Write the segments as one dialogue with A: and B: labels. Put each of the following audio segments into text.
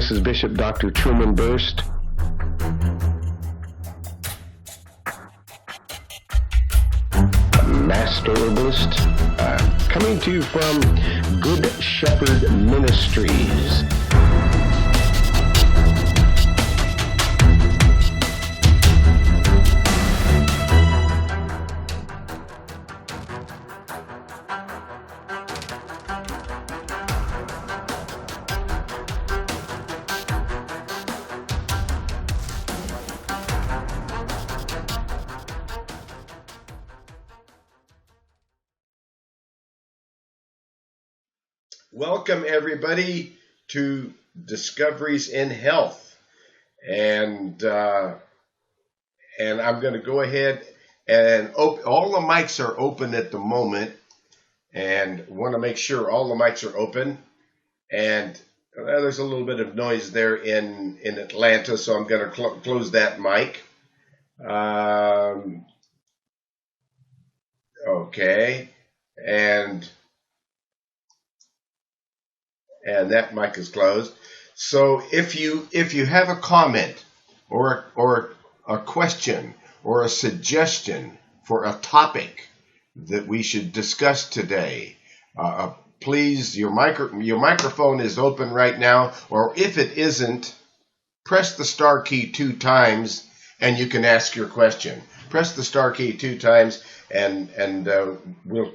A: This is Bishop Dr. Truman Burst. Master Herbalist, coming to you from Good Shepherd Ministries.
B: Welcome everybody to Discoveries in Health, and I'm going to go ahead and all the mics are open at the moment, and want to make sure all the mics are open. And there's a little bit of noise there in Atlanta, so I'm going to close that mic. Okay, and that mic is closed. So if you have a comment or a question or a suggestion for a topic that we should discuss today, please, your microphone is open right now, or if it isn't, press the star key 2 times and you can ask your question. Press the star key 2 times and we'll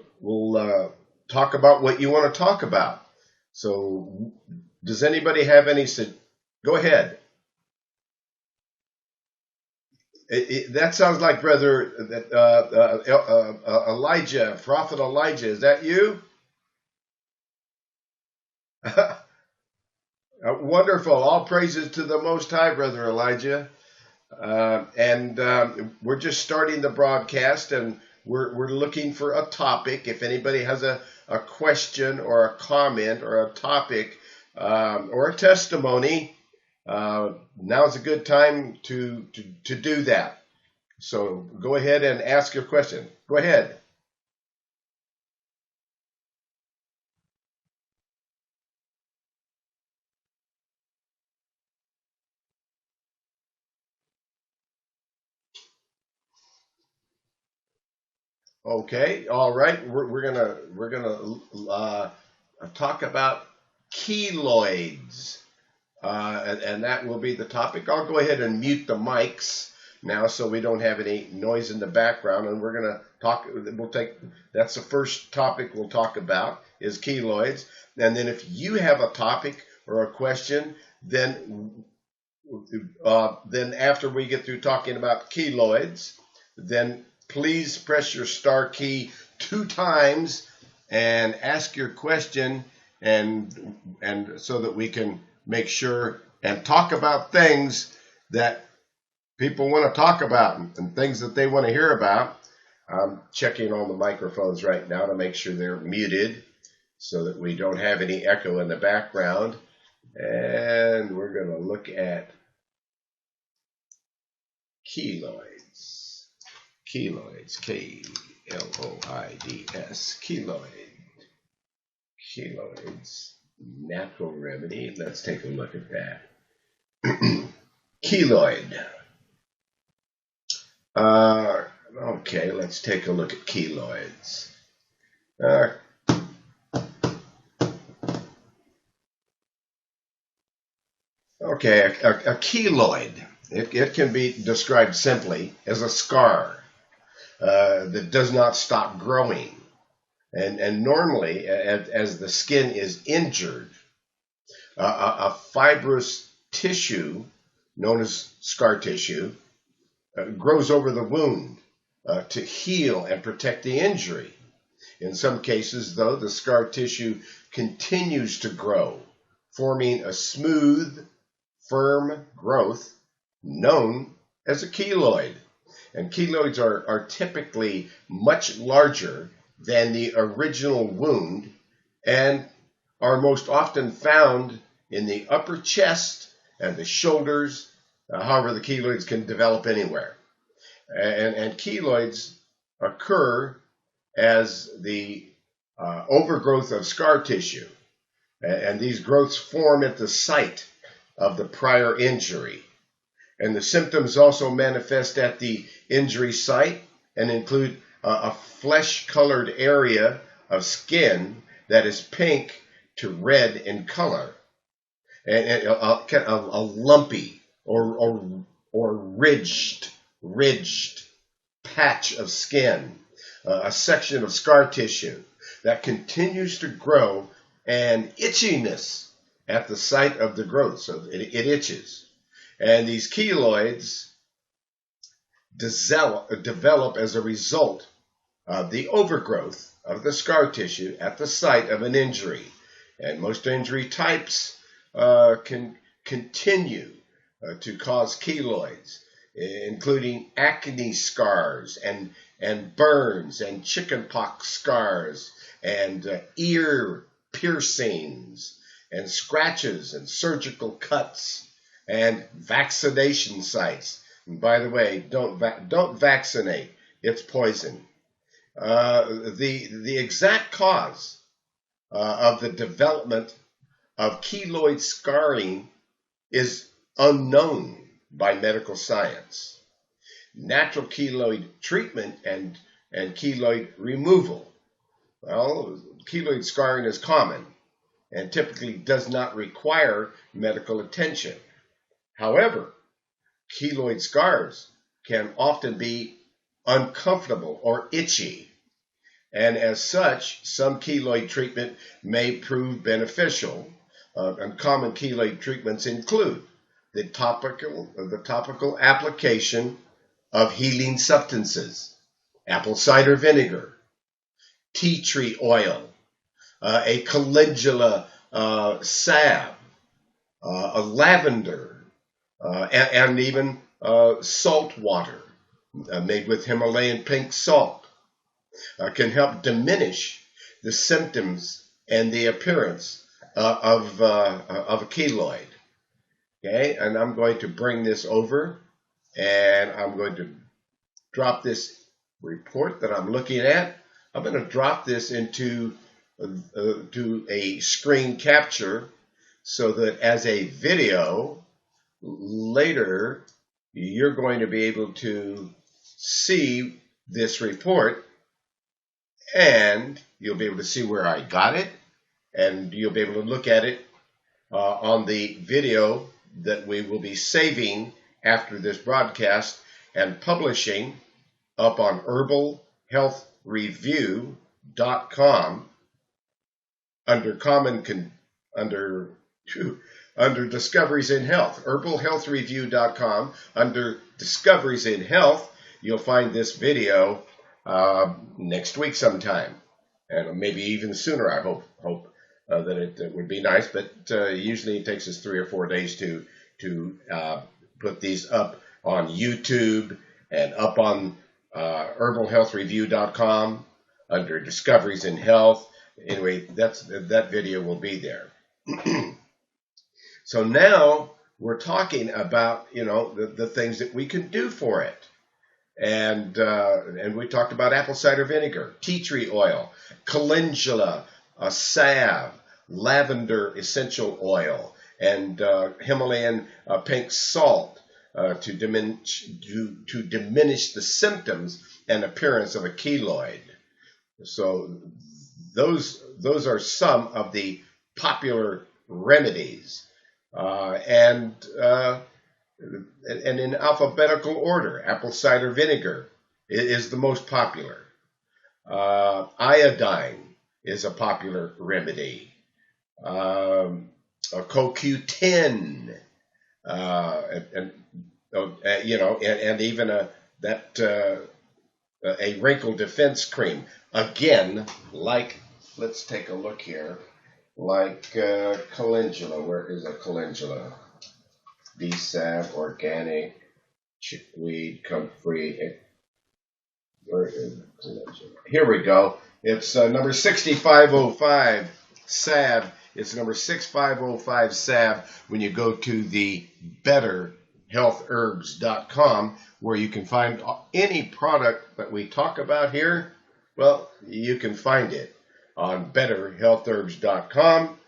B: talk about what you want to talk about. So, does anybody have any? Go ahead. That sounds like Brother Elijah, Prophet Elijah. Is that you? Wonderful. All praises to the Most High, Brother Elijah. We're just starting the broadcast, and we're looking for a topic. If anybody has a question or a comment or a topic or a testimony, now's a good time to do that. So go ahead and ask your question. Go ahead. Okay, all right. We're gonna talk about keloids, and that will be the topic. I'll go ahead and mute the mics now so we don't have any noise in the background. And we're gonna talk. That's the first topic we'll talk about is keloids. And then if you have a topic or a question, then after we get through talking about keloids, then please press your star key 2 times and ask your question, and so that we can make sure and talk about things that people want to talk about and things that they want to hear about. I'm checking all the microphones right now to make sure they're muted so that we don't have any echo in the background. And we're going to look at keloids. Keloids, K-L-O-I-D-S, keloids, natural remedy. Let's take a look at that. Keloid. Okay, let's take a look at keloids. Okay, a keloid, it can be described simply as a scar that does not stop growing. And normally, as the skin is injured, a fibrous tissue, known as scar tissue, grows over the wound to heal and protect the injury. In some cases, though, the scar tissue continues to grow, forming a smooth, firm growth known as a keloid. And keloids are typically much larger than the original wound and are most often found in the upper chest and the shoulders. However, the keloids can develop anywhere. And keloids occur as the overgrowth of scar tissue. And these growths form at the site of the prior injury. And the symptoms also manifest at the injury site and include a flesh-colored area of skin that is pink to red in color, and a lumpy or ridged patch of skin, a section of scar tissue that continues to grow, and itchiness at the site of the growth, so it itches. And these keloids develop as a result of the overgrowth of the scar tissue at the site of an injury. And most injury types can continue to cause keloids, including acne scars and burns and chickenpox scars and ear piercings and scratches and surgical cuts and vaccination sites. And by the way, don't vaccinate. It's poison. The exact cause of the development of keloid scarring is unknown by medical science. Natural keloid treatment and keloid removal. Well, keloid scarring is common and typically does not require medical attention. However, keloid scars can often be uncomfortable or itchy, and as such, some keloid treatment may prove beneficial. And common keloid treatments include the topical application of healing substances, apple cider vinegar, tea tree oil, a calendula salve, a lavender, and even salt water made with Himalayan pink salt can help diminish the symptoms and the appearance of a keloid. Okay, and I'm going to bring this over, and I'm going to drop this report that I'm looking at. I'm going to drop this into to a screen capture so that as a video later you're going to be able to see this report, and you'll be able to see where I got it, and you'll be able to look at it on the video that we will be saving after this broadcast and publishing up on herbalhealthreview.com under Discoveries in Health. herbalhealthreview.com under Discoveries in Health. You'll find this video next week sometime, and maybe even sooner. I hope that it would be nice, but usually it takes us 3 or 4 days to put these up on YouTube and up on herbalhealthreview.com under Discoveries in Health. Anyway, that video will be there. So now we're talking about the things that we can do for it. And we talked about apple cider vinegar, tea tree oil, calendula, salve, lavender essential oil, and Himalayan pink salt to diminish the symptoms and appearance of a keloid. So those are some of the popular remedies, and in alphabetical order. Apple cider vinegar is the most popular. Iodine is a popular remedy. CoQ10, and even a wrinkle defense cream. Again, let's take a look here. Calendula. Where is a calendula? B-Sav, organic, chickweed, comfrey. Where is the calendula? Here we go. It's number 6505 salve. It's number 6505 salve when you go to the betterhealthherbs.com, where you can find any product that we talk about here. Well, you can find it on betterhealthherbs.com,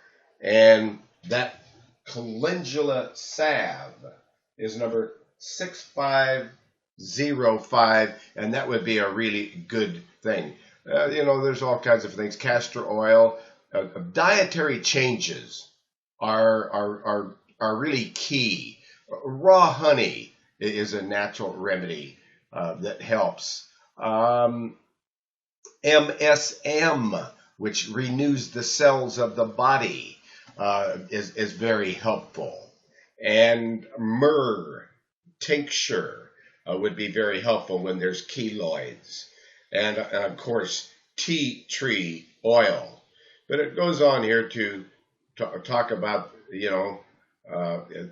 B: and that calendula salve is number 6505, and that would be a really good thing. There's all kinds of things. Castor oil, dietary changes are really key. Raw honey is a natural remedy that helps. MSM, which renews the cells of the body, is very helpful. And myrrh tincture would be very helpful when there's keloids. And of course, tea tree oil. But it goes on here to talk about,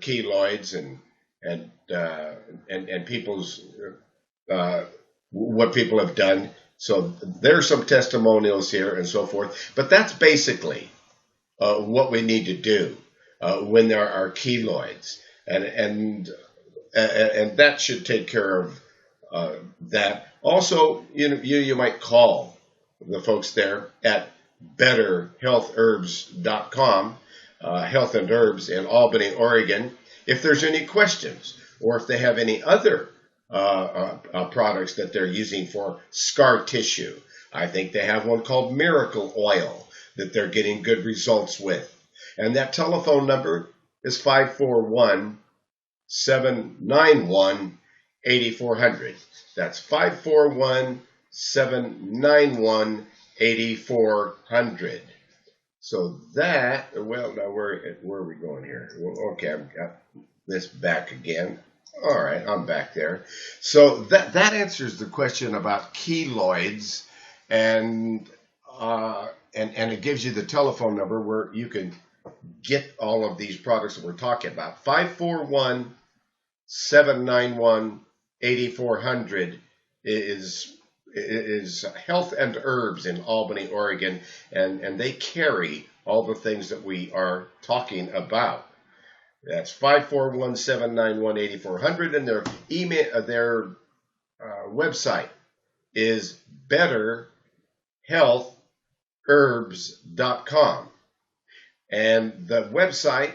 B: keloids and people's what people have done. So there's some testimonials here and so forth. But that's basically what we need to do when there are keloids, and that should take care of that. Also, you might call the folks there at betterhealthherbs.com, Health and Herbs in Albany, Oregon, if there's any questions or if they have any other products that they're using for scar tissue. I think they have one called Miracle Oil that they're getting good results with. And that telephone number is 541-791-8400. That's 541-791-8400. So that, well, now where are we going here? Well, okay, I've got this back again. All right, I'm back there. So that answers the question about keloids, and it gives you the telephone number where you can get all of these products that we're talking about. 541-791-8400 is Health and Herbs in Albany, Oregon, and they carry all the things that we are talking about. That's 541-791-8400, and their email, their website is betterhealthherbs.com, and the website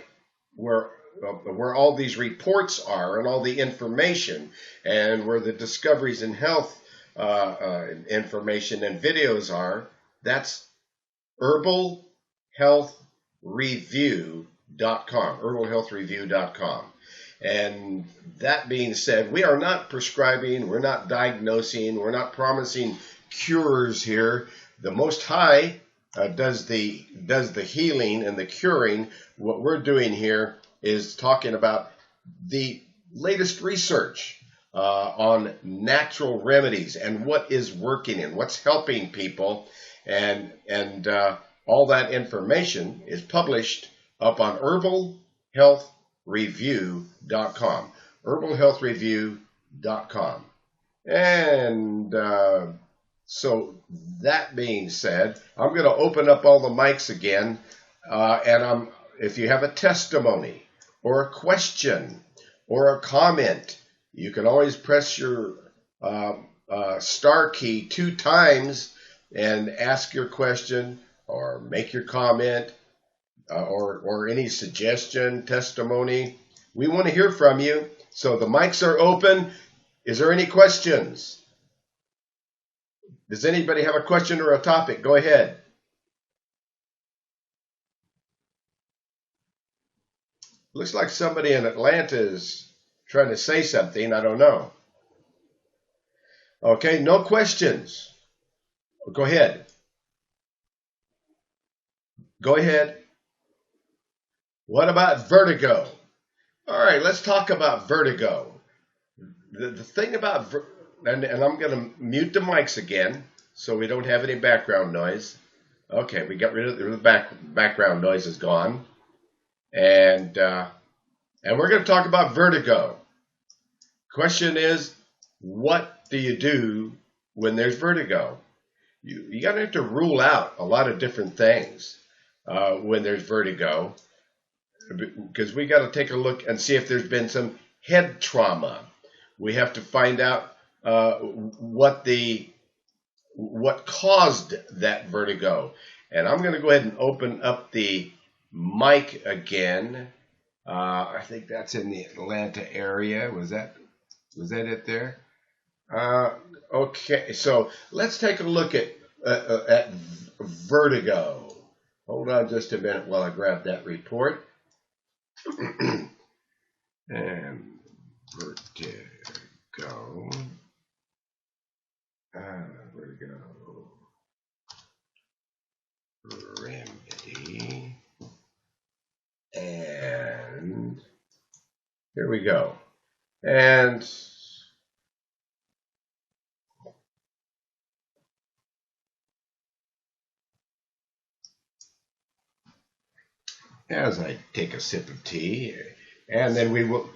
B: where all these reports are and all the information and where the discoveries in health information and videos are, that's herbalhealthreview.com, herbalhealthreview.com. And that being said, we are not prescribing, we're not diagnosing, we're not promising cures here. The Most High does the healing and the curing. What we're doing here is talking about the latest research on natural remedies and what is working and what's helping people, and all that information is published up on herbalhealthreview.com, herbalhealthreview.com. And so that being said, I'm going to open up all the mics again, and if you have a testimony or a question or a comment, you can always press your star key 2 times and ask your question or make your comment or any suggestion, testimony. We want to hear from you. So the mics are open. Is there any questions? Does anybody have a question or a topic? Go ahead. Looks like somebody in Atlanta is trying to say something. I don't know. Okay, no questions. Go ahead. Go ahead. What about vertigo? All right, let's talk about vertigo. The thing about, and I'm going to mute the mics again so we don't have any background noise. Okay, we got rid of the background noise is gone. And we're going to talk about vertigo. Question is, what do you do when there's vertigo? You got to have to rule out a lot of different things when there's vertigo, because we got to take a look and see if there's been some head trauma. We have to find out what caused that vertigo. And I'm going to go ahead and open up the mic again. I think that's in the Atlanta area. Was that it there? Okay, so let's take a look at vertigo. Hold on just a minute while I grab that report. And vertigo. Vertigo. Remedy. And here we go. And as I take a sip of tea, and then we will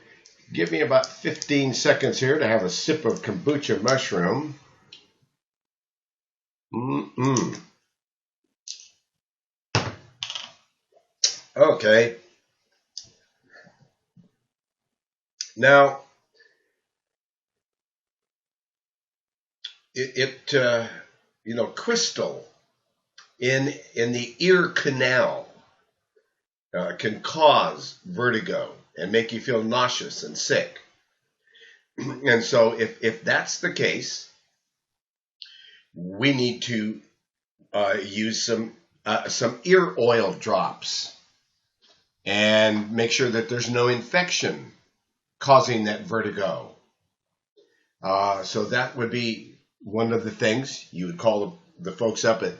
B: give me about 15 seconds here to have a sip of kombucha mushroom. Okay. Now, crystal in the ear canal can cause vertigo and make you feel nauseous and sick. And so if that's the case, we need to use some ear oil drops and make sure that there's no infection causing that vertigo. So that would be one of the things. You would call the folks up at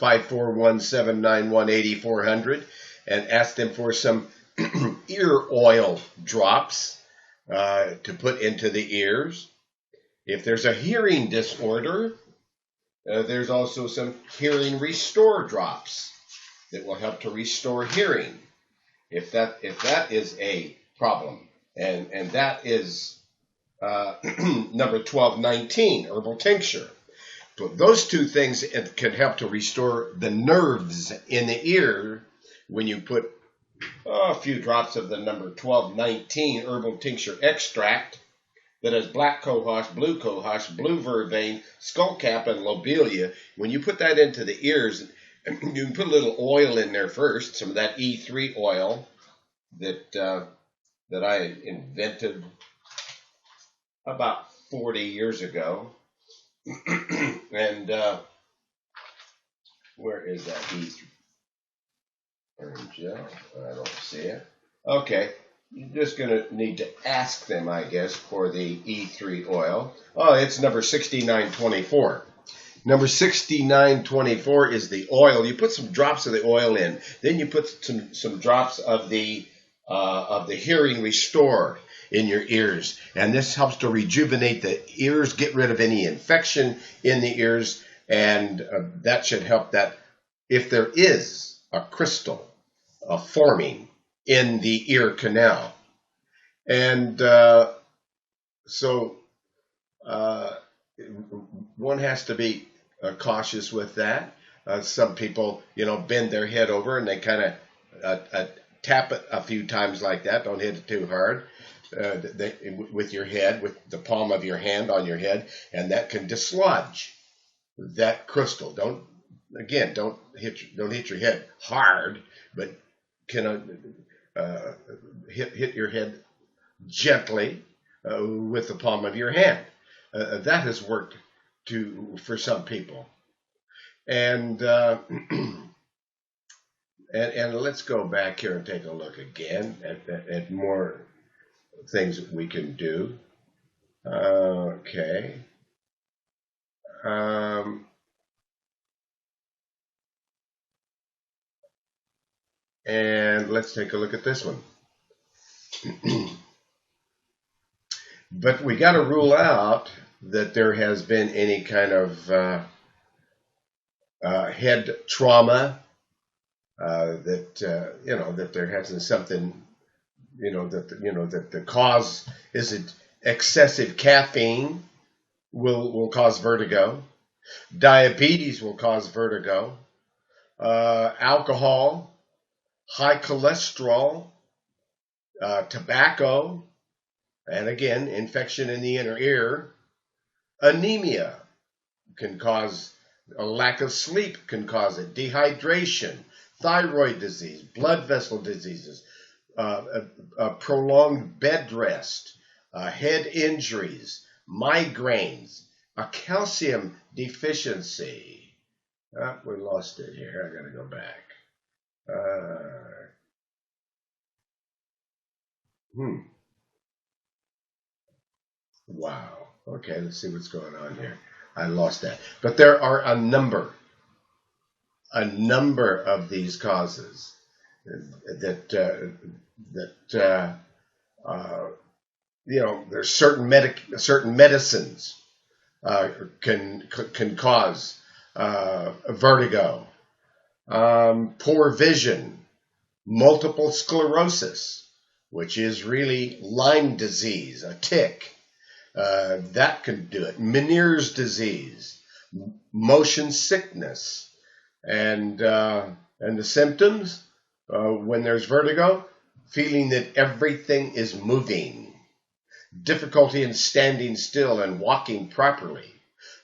B: 541-791-8400 and ask them for some ear oil drops to put into the ears. If there's a hearing disorder, there's also some hearing restore drops that will help to restore hearing. If that is a problem, and that is number 1219, herbal tincture. So those two things can help to restore the nerves in the ear when you put a few drops of the number 1219 herbal tincture extract that has black cohosh, blue vervain, skullcap, and lobelia. When you put that into the ears, you can put a little oil in there first, some of that E3 oil that I invented about 40 years ago. And where is that E3? Orange gel. I don't see it. Okay. You're just going to need to ask them, I guess, for the E3 oil. Oh, it's number 6924. Number 6924 is the oil. You put some drops of the oil in. Then you put some drops of the hearing restore in your ears. And this helps to rejuvenate the ears, get rid of any infection in the ears. And that should help that if there is a crystal forming in the ear canal. And so one has to be cautious with that. Some people, bend their head over and they kind of tap it a few times like that. Don't hit it too hard with your head, with the palm of your hand on your head, and that can dislodge that crystal. Don't hit your head hard, but hit your head gently with the palm of your hand. That has worked for some people. And and let's go back here and take a look again at more things that we can do. Okay. And let's take a look at this one. But we got to rule out that there has been any kind of head trauma, that there hasn't something, that the cause isn't excessive caffeine will cause vertigo. Diabetes will cause vertigo. Alcohol, high cholesterol, tobacco, and again, infection in the inner ear. Anemia can cause, a lack of sleep can cause it. Dehydration, thyroid disease, blood vessel diseases, prolonged bed rest, head injuries, migraines, a calcium deficiency. We lost it here. I got to go back. Wow. Okay, let's see what's going on here. I lost that. But there are a number of these causes that there's certain medicines can cause vertigo, poor vision, multiple sclerosis, which is really Lyme disease, a tick. That could do it. Meniere's disease, motion sickness, and the symptoms when there's vertigo, feeling that everything is moving, difficulty in standing still and walking properly,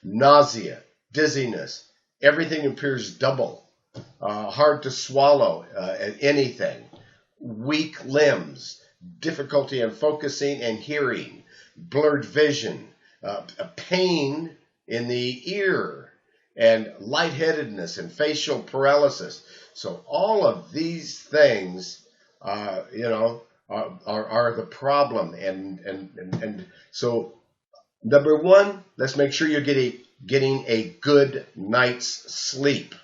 B: nausea, dizziness, everything appears double, hard to swallow anything, weak limbs, difficulty in focusing and hearing, blurred vision, a pain in the ear, and lightheadedness and facial paralysis. So all of these things, are the problem. And so, number one, let's make sure you're getting a good night's sleep.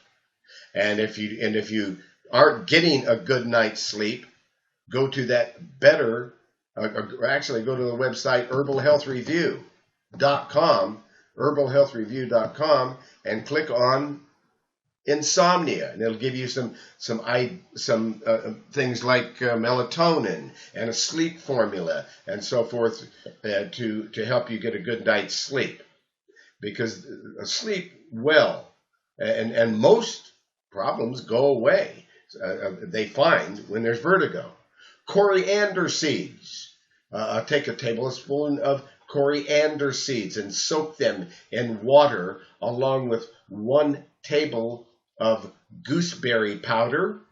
B: And if you aren't getting a good night's sleep, go to that better. Actually, go to the website herbalhealthreview.com, and click on insomnia, and it'll give you some things like melatonin and a sleep formula and so forth to help you get a good night's sleep. Because sleep well, and most problems go away. They find when there's vertigo. Coriander seeds. Take a tablespoon of coriander seeds and soak them in water along with 1 tablespoon of gooseberry powder,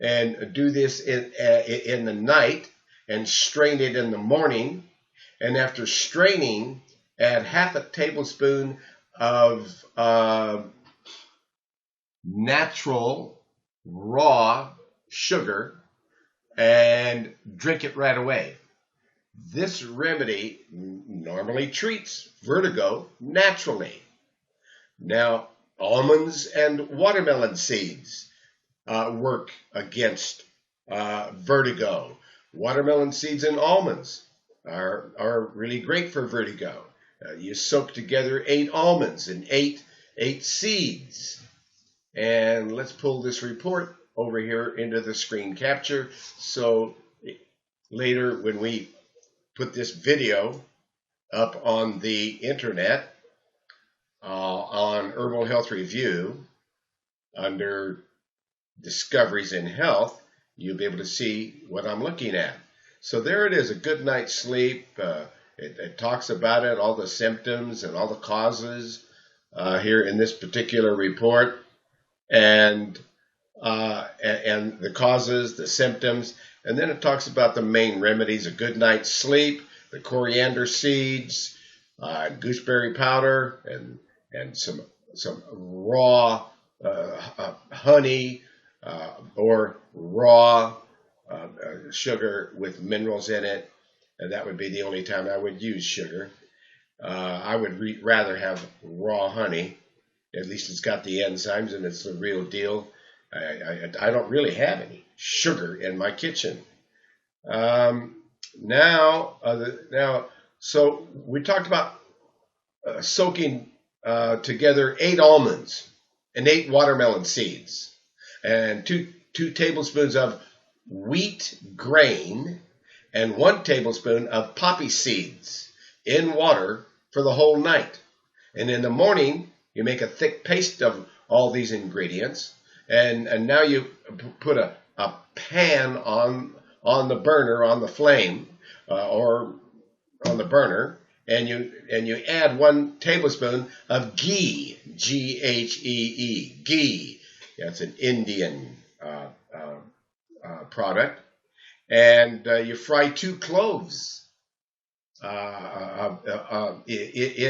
B: and do this in the night and strain it in the morning. And after straining, add half a tablespoon of natural raw sugar and drink it right away. This remedy normally treats vertigo naturally. Now, almonds and watermelon seeds work against vertigo. Watermelon seeds and almonds are really great for vertigo. You soak together 8 almonds and 8 seeds. And let's pull this report over here into the screen capture, so later when we put this video up on the internet on Herbal Health Review under Discoveries in Health, you'll be able to see what I'm looking at. So there it is, a good night's sleep. It talks about it, all the symptoms and all the causes here in this particular report, and the causes, the symptoms, and then it talks about the main remedies: a good night's sleep, the coriander seeds, gooseberry powder, and some raw honey or raw sugar with minerals in it. And that would be the only time I would use sugar. I would rather have raw honey. At least it's got the enzymes and it's the real deal. I don't really have any sugar in my kitchen. So we talked about soaking together 8 almonds and 8 watermelon seeds and 2 tablespoons of wheat grain and 1 tablespoon of poppy seeds in water for the whole night. And in the morning, you make a thick paste of all these ingredients, and now you put a pan on the burner, on the flame, or on the burner, and you add 1 tablespoon of ghee, Ghee, ghee. That's an Indian product. and you fry 2 cloves in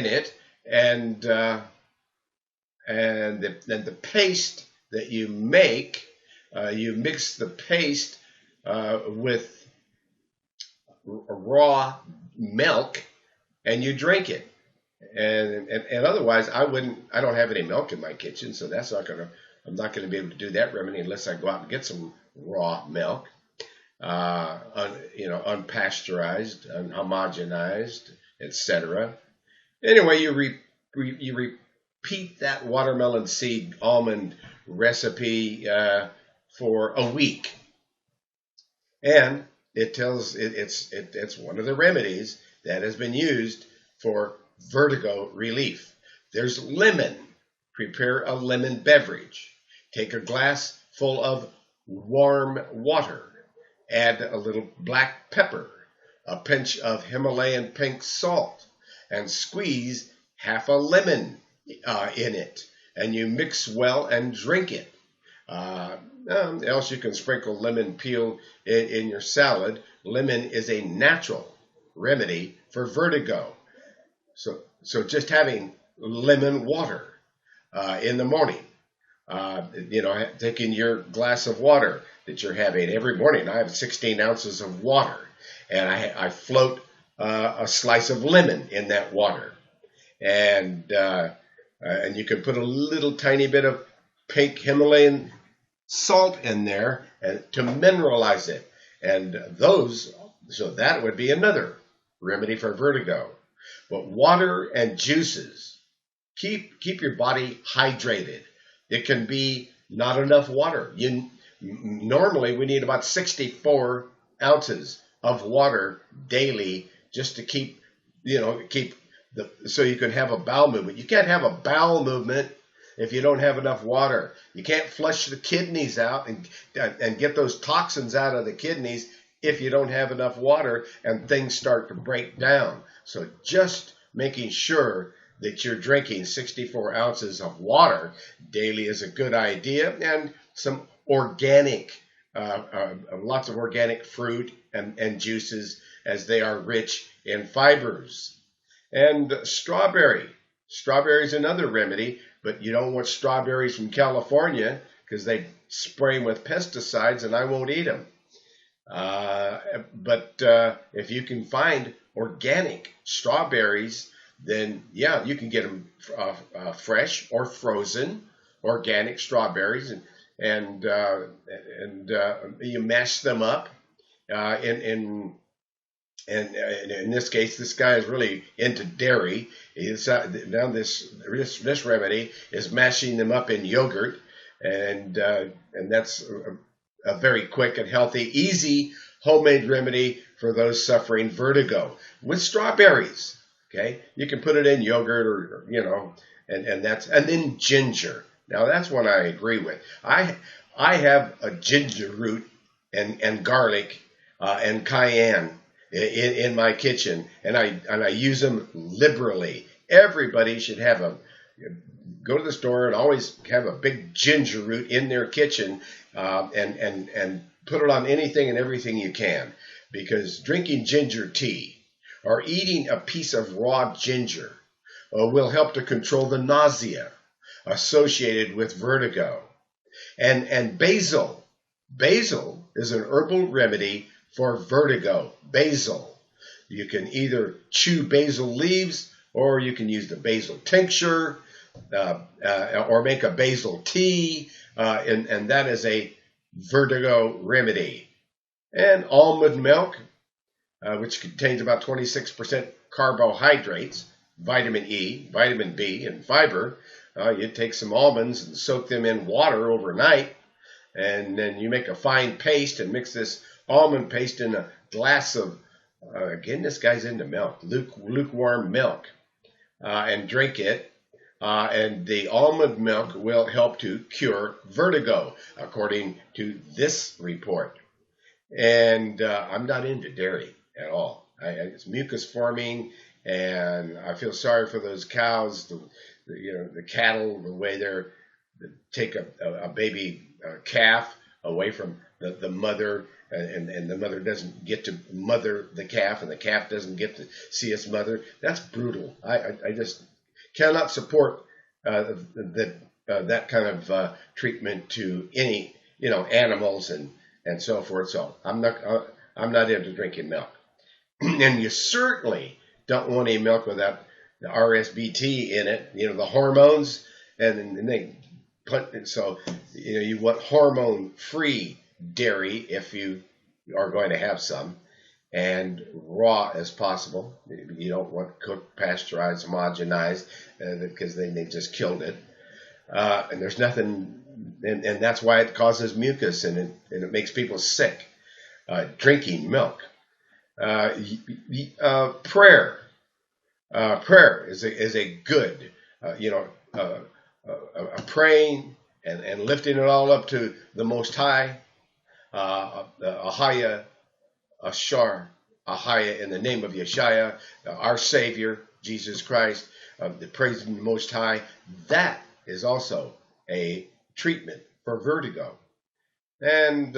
B: it, and then the paste that you make, you mix the paste with raw milk, and you drink it. And otherwise, I don't have any milk in my kitchen, so I'm not gonna be able to do that remedy unless I go out and get some raw milk, unpasteurized, unhomogenized, etc. Anyway, you repeat that watermelon seed almond recipe for a week, and it's one of the remedies that has been used for vertigo relief. There's lemon. Prepare a lemon beverage. Take a glass full of warm water. Add a little black pepper, a pinch of Himalayan pink salt, and squeeze half a lemon in it. And you mix well and drink it. Else you can sprinkle lemon peel in your salad. Lemon is a natural remedy for vertigo. So just having lemon water in the morning, taking your glass of water that you're having every morning. I have 16 ounces of water, and I float a slice of lemon in that water, and you can put a little tiny bit of pink Himalayan salt in there to mineralize it, and so that would be another remedy for vertigo. But water and juices keep your body hydrated. It can be not enough water. Normally we need about 64 ounces of water daily just to keep so you can have a bowel movement. You can't have a bowel movement if you don't have enough water. You can't flush the kidneys out and get those toxins out of the kidneys if you don't have enough water, and things start to break down. So just making sure that you're drinking 64 ounces of water daily is a good idea, and some organic, lots of organic fruit and juices, as they are rich in fibers. And strawberry. Strawberry is another remedy, but you don't want strawberries from California because they spray them with pesticides, and I won't eat them. But if you can find organic strawberries, then yeah, you can get them fresh or frozen, organic strawberries, and you mash them up. In this case, this guy is really into dairy. Now this remedy is mashing them up in yogurt, and that's a very quick and healthy, easy homemade remedy for those suffering vertigo with strawberries. Okay, you can put it in yogurt or and then ginger. Now that's one I agree with. I have a ginger root and garlic and cayenne in my kitchen, and I use them liberally. Everybody should go to the store and always have a big ginger root in their kitchen, and put it on anything and everything you can, because drinking ginger tea or eating a piece of raw ginger will help to control the nausea associated with vertigo. And basil is an herbal remedy for vertigo. Basil, you can either chew basil leaves, or you can use the basil tincture, or make a basil tea, and that is a vertigo remedy. And almond milk, which contains about 26% carbohydrates, vitamin E, vitamin B, and fiber. You take some almonds and soak them in water overnight, and then you make a fine paste and mix this almond paste in a glass of, again, this guy's into milk, lukewarm milk, and drink it. And the almond milk will help to cure vertigo, according to this report. And I'm not into dairy at all. It's mucus forming, and I feel sorry for those cows, the cattle, the way they take a baby calf away from the mother, and the mother doesn't get to mother the calf, and the calf doesn't get to see its mother. That's brutal. I just cannot support that kind of treatment to any animals and so forth. So I'm not into drinking milk, and you certainly don't want any milk without the RSBT in it. The hormones, and they put so you want hormone-free dairy if you are going to have some, and raw as possible. You don't want cooked, pasteurized, homogenized, because they just killed it. And there's nothing, and that's why it causes mucus, and it makes people sick. Drinking milk. Prayer. Prayer is a good, praying and lifting it all up to the Most High. Ahaya, Ashar, Ahaya, in the name of Yeshua, our Savior, Jesus Christ, the praising the Most High. That is also a treatment for vertigo. And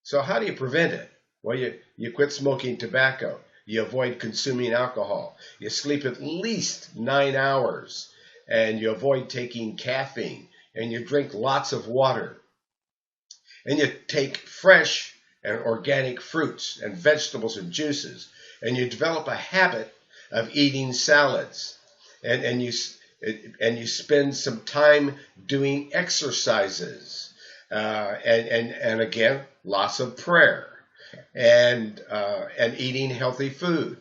B: so how do you prevent it? Well, you quit smoking tobacco. You avoid consuming alcohol. You sleep at least 9 hours, and you avoid taking caffeine, and you drink lots of water. And you take fresh and organic fruits and vegetables and juices, and you develop a habit of eating salads, and you spend some time doing exercises, and again, lots of prayer, and eating healthy food,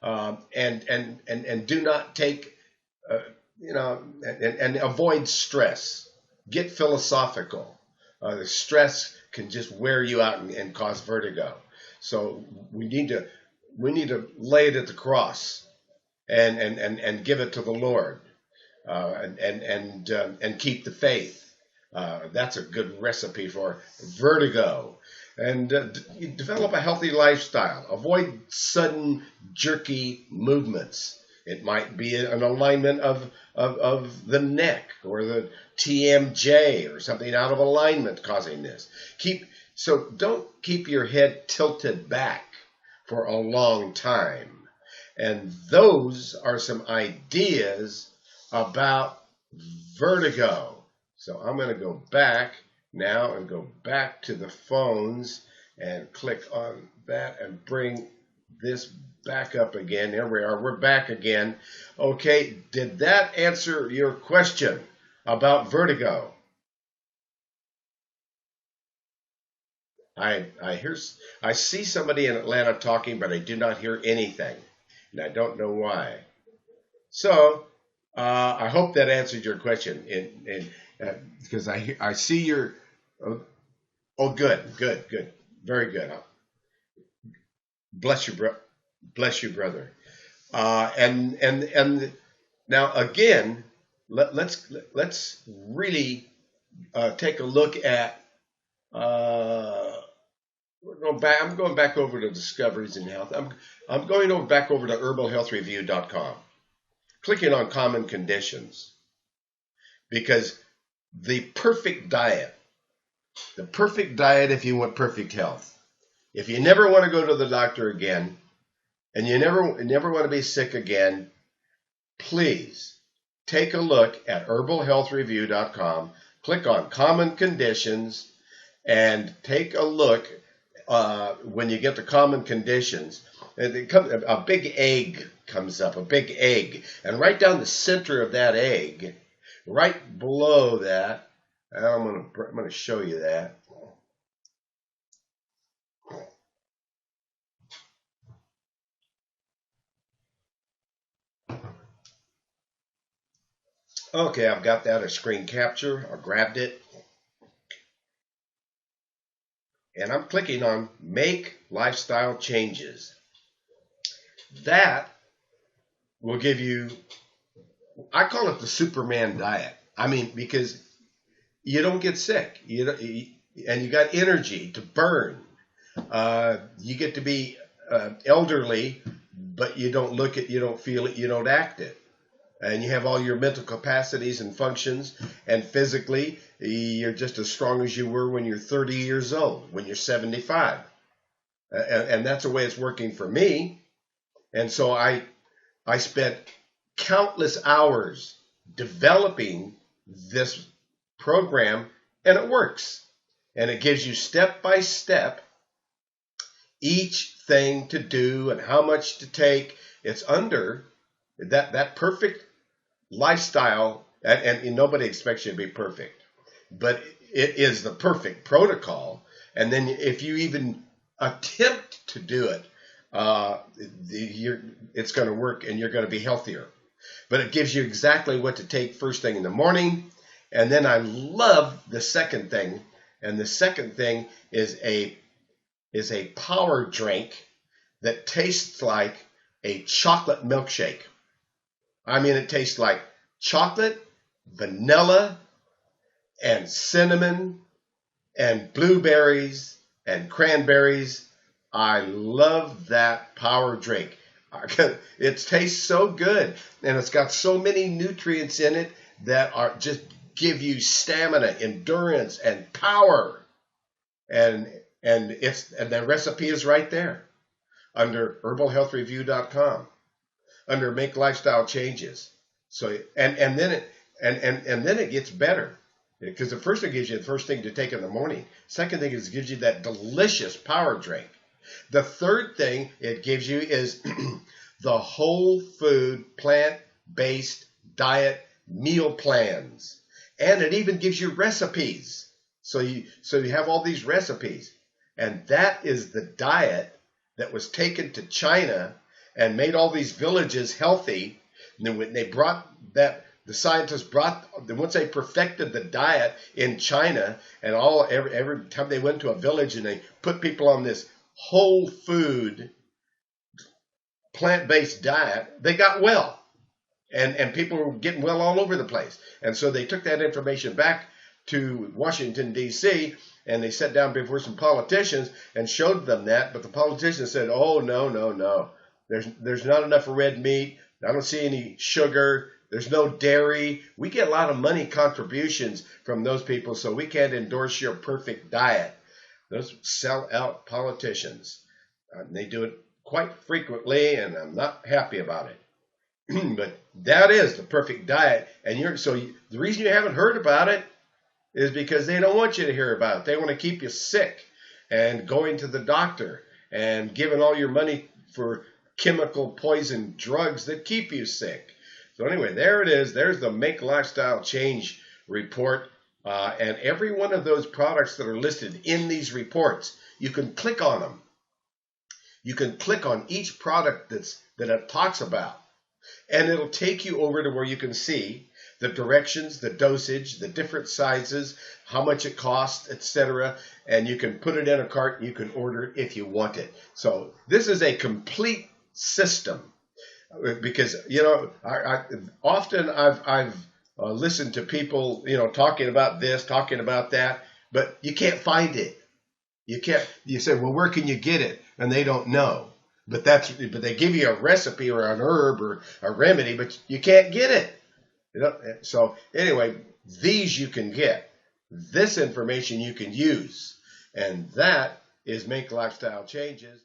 B: and do not take and avoid stress. Get philosophical. The stress can just wear you out and cause vertigo. So we need to lay it at the cross and give it to the Lord, and keep the faith. That's a good recipe for vertigo. And you develop a healthy lifestyle. Avoid sudden, jerky movements. It might be an alignment of the neck or the TMJ or something out of alignment causing this. So don't keep your head tilted back for a long time. And those are some ideas about vertigo. So I'm going to go back now and go back to the phones and click on that and bring this back up again. There we are. We're back again. Okay, did that answer your question about vertigo? I see somebody in Atlanta talking, but I do not hear anything, and I don't know why. So I hope that answered your question. Because I see your good, very good. Bless you, brother. And now again, let's really take a look at. I'm going back over to Discoveries in Health. I'm going back over to herbalhealthreview.com, clicking on Common Conditions, because the perfect diet if you want perfect health. If you never want to go to the doctor again, and you never want to be sick again, please take a look at herbalhealthreview.com, click on Common Conditions, and take a look when you get to Common Conditions. A big egg comes up, a big egg. And right down the center of that egg, right below that, I'm going to show you that. Okay, I've got that, a screen capture. I grabbed it. And I'm clicking on Make Lifestyle Changes. That will give you, I call it the Superman diet. I mean, because you don't get sick, and you got energy to burn. You get to be elderly, but you don't look it, you don't feel it, you don't act it. and you have all your mental capacities and functions, and physically you're just as strong as you were when you're 30 years old, when you're 75. And that's the way it's working for me. And so I spent countless hours developing this program, and it works. And it gives you step by step each thing to do and how much to take. It's under that perfect lifestyle, and nobody expects you to be perfect, but it is the perfect protocol. And then if you even attempt to do it, it's going to work, and you're going to be healthier. But it gives you exactly what to take first thing in the morning. And then I love the second thing, and the second thing is a power drink that tastes like a chocolate milkshake. I mean, it tastes like chocolate, vanilla, and cinnamon, and blueberries, and cranberries. I love that power drink. It tastes so good, and it's got so many nutrients in it that are just give you stamina, endurance, and power. And the recipe is right there under herbalhealthreview.com, under Make Lifestyle Changes. So and then it gets better, because the first thing gives you the first thing to take in the morning. Second thing is it gives you that delicious power drink. The third thing it gives you is the whole food plant-based diet meal plans, and it even gives you recipes. So you have all these recipes, and that is the diet that was taken to China and made all these villages healthy. And then when they brought that, the scientists brought, once they perfected the diet in China, and every time they went to a village and they put people on this whole food plant-based diet, they got well, and people were getting well all over the place. And so they took that information back to Washington, D.C., and they sat down before some politicians and showed them that. But the politicians said, "Oh, no. There's not enough red meat. I don't see any sugar. There's no dairy. We get a lot of money contributions from those people, so we can't endorse your perfect diet." Those sell-out politicians. They do it quite frequently, and I'm not happy about it. But that is the perfect diet. And the reason you haven't heard about it is because they don't want you to hear about it. They want to keep you sick and going to the doctor and giving all your money for chemical poison drugs that keep you sick. So anyway, there it is. There's the Make Lifestyle Change report. And every one of those products that are listed in these reports, you can click on them. You can click on each product that it talks about, and it'll take you over to where you can see the directions, the dosage, the different sizes, how much it costs, etc. And you can put it in a cart and you can order it if you want it. So this is a complete system, because often I've listened to people talking about this, talking about that, but you can't find it. You say, well, where can you get it? And they don't know. But they give you a recipe or an herb or a remedy, but you can't get it. So anyway, these you can get. This information you can use. And that is Make Lifestyle Changes.